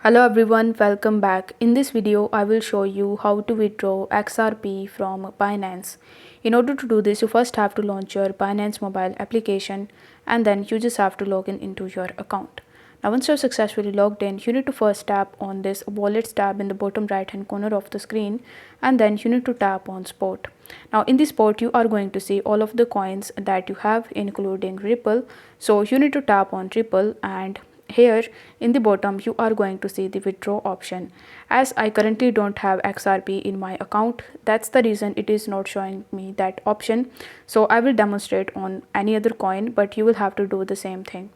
Hello everyone, welcome back. In this video, I will show you how to withdraw XRP from Binance. In order to do this, you first have to launch your Binance mobile application and then you just have to log in into your account. Now once you're successfully logged in, you need to first tap on this wallets tab in the bottom right hand corner of the screen and then you need to tap on spot. Now in this spot, you are going to see all of the coins that you have including Ripple. So you need to tap on Ripple and here in the bottom you are going to see the withdraw option. As I currently don't have XRP in my account, that's the reason it is not showing me that option. So I will demonstrate on any other coin, but you will have to do the same thing.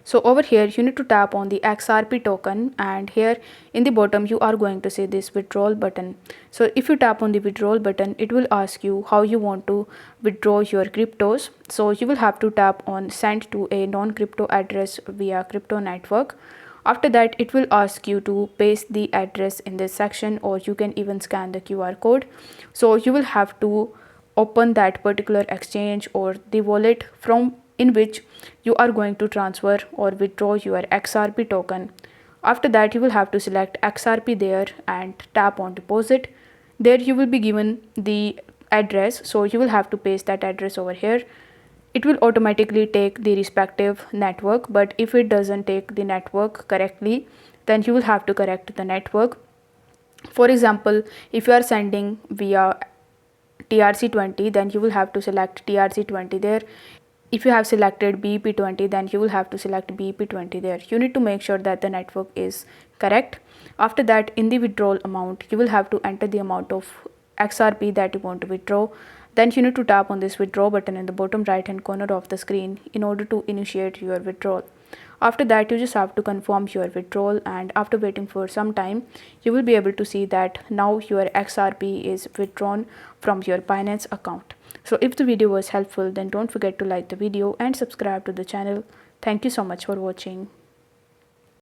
So over here you need to tap on the XRP token and here in the bottom you are going to see this withdrawal button. So if you tap on the withdrawal button, it will ask you how you want to withdraw your cryptos. So you will have to tap on send to a non-crypto address via crypto network. After that, it will ask you to paste the address in this section, or you can even scan the QR code. So you will have to open that particular exchange or the wallet from in which you are going to transfer or withdraw your XRP token. After that, you will have to select XRP there and tap on deposit. There you will be given the address, so you will have to paste that address over here. It will automatically take the respective network, but if it doesn't take the network correctly, then you will have to correct the network. For example, if you are sending via TRC20, then you will have to select TRC20 there. If you have selected BP20, then you will have to select BP20 there. You need to make sure that the network is correct. After that, in the withdrawal amount, you will have to enter the amount of XRP that you want to withdraw. Then you need to tap on this withdraw button in the bottom right hand corner of the screen in order to initiate your withdrawal. After that, you just have to confirm your withdrawal, and after waiting for some time, you will be able to see that now your XRP is withdrawn from your Binance account. So if the video was helpful, then don't forget to like the video and subscribe to the channel. Thank you so much for watching.